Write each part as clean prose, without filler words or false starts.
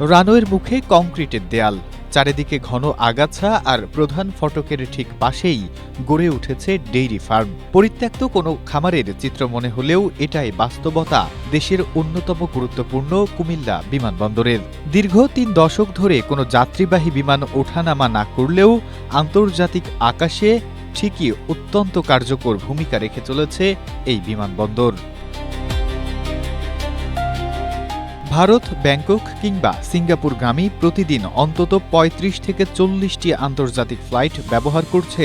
রানওয়ের মুখে কংক্রিটের দেয়াল, চারিদিকে ঘন আগাছা আর প্রধান ফটকের ঠিক পাশেই গড়ে উঠেছে ডেইরি ফার্ম। পরিত্যক্ত কোনো খামারের চিত্র মনে হলেও এটাই বাস্তবতা দেশের অন্যতম গুরুত্বপূর্ণ কুমিল্লা বিমানবন্দরের। দীর্ঘ ৩ দশক ধরে কোনো যাত্রীবাহী বিমান ওঠানামা না করলেও আন্তর্জাতিক আকাশে ঠিকই অত্যন্ত কার্যকর ভূমিকা রেখে চলেছে এই বিমানবন্দর। ভারত, ব্যাংকক কিংবা সিঙ্গাপুরগামী প্রতিদিন অন্তত ৩৫ থেকে ৪০টি আন্তর্জাতিক ফ্লাইট ব্যবহার করছে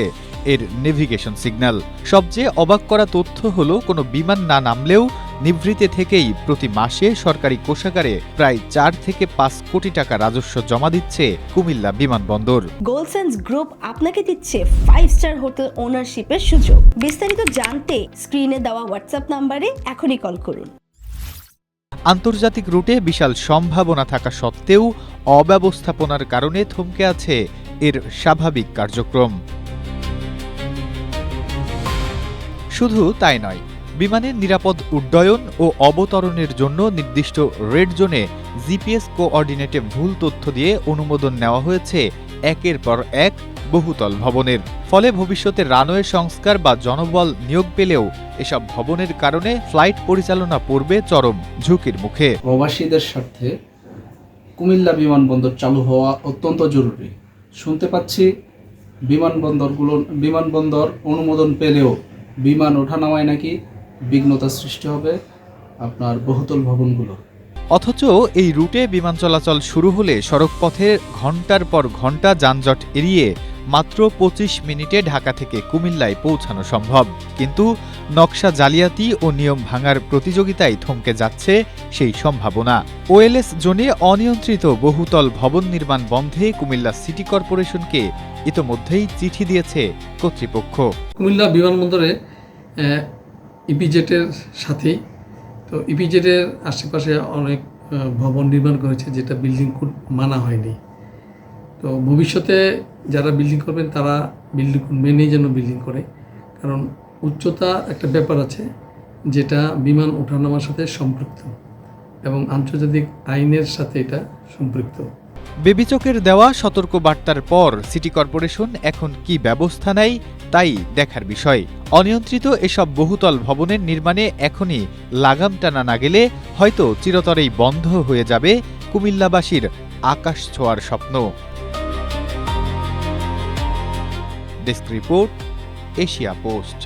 এর নেভিগেশন সিগন্যাল। সবচেয়ে অবাক করা তথ্য হলো কোনো বিমান না নামলেও নিভৃতে থেকেই প্রতি মাসে সরকারি কোষাগারে প্রায় ৪ থেকে ৫ কোটি টাকা রাজস্ব জমা দিচ্ছে কুমিল্লা বিমানবন্দর। গোলসেন্স গ্রুপ আপনাকে দিচ্ছে 5 স্টার হোটেল ওনারশিপের সুযোগ। বিস্তারিত জানতে স্ক্রিনে দেওয়া হোয়াটসঅ্যাপ নম্বরে এখনই কল করুন। আন্তর্জাতিক রুটে বিশাল সম্ভাবনা থাকা সত্ত্বেও অব্যবস্থাপনার কারণে থমকে আছে এর স্বাভাবিক কার্যক্রম। শুধু তাই নয়, বিমানের নিরাপদ উড্ডয়ন ও অবতরণের জন্য নির্দিষ্ট রেড জোনে জিপিএস কোঅর্ডিনেটে ভুল তথ্য দিয়ে অনুমোদন নেওয়া হয়েছে একের পর এক বহুতল ভবনের। ফলে ভবিষ্যতে রানওয়ে সংস্কার বা জনবল নিয়োগ পেলেও এসব ভবনের কারণে ফ্লাইট পরিচালনা পড়বে চরম ঝুঁকির মুখে। প্রবাসীদের স্বার্থে কুমিল্লা বিমানবন্দর চালু হওয়া অত্যন্ত জরুরি। শুনতে পাচ্ছি বিমানবন্দর অনুমোদন পেলেও বিমান ওঠানামায় নাকি বিঘ্নতা সৃষ্টি হবে আপনার বহুতল ভবনগুলো। অথচ এই রুটে বিমান চলাচল শুরু হলে সড়কপথে ঘণ্টার পর ঘণ্টা যানজট এড়িয়ে মাত্র ২৫ মিনিটে ঢাকা থেকে কুমিল্লায় পৌঁছানো সম্ভব। কিন্তু নকশা জালিয়াতি ও নিয়ম ভাঙার প্রতিযোগিতায় থমকে যাচ্ছে সেই সম্ভাবনা। ওএলএস জোনে অনিয়ন্ত্রিত বহুতল ভবন নির্মাণ বন্ধে কুমিল্লা সিটি কর্পোরেশনকে ইতোমধ্যেই চিঠি দিয়েছে কর্তৃপক্ষ। কুমিল্লা বিমানবন্দরে ইপিজেটের সাথেই তো ইপিজেটের আশেপাশে অনেক ভবন নির্মাণ করেছে, যেটা বিল্ডিং কোড মানা হয়নি। তো ভবিষ্যতে যারা বিল্ডিং করবেন তারা বিল্ডিং কোড মেনেই যেন বিল্ডিং করে, কারণ উচ্চতা একটা ব্যাপার আছে যেটা বিমান ওঠানামার সাথে সম্পৃক্ত এবং আন্তর্জাতিক আইনের সাথে এটা সম্পৃক্ত। বেবিচকের দেওয়া সতর্ক বার্তার পর সিটি কর্পোরেশন এখন কি ব্যবস্থা নেয় তাই দেখার বিষয়। অনিয়ন্ত্রিত এসব বহুতল ভবনের নির্মাণে এখনই লাগাম টানা না গেলে হয়তো চিরতরেই বন্ধ হয়ে যাবে কুমিল্লাবাসীর আকাশ ছোঁয়ার স্বপ্ন। Desk report, Asia post.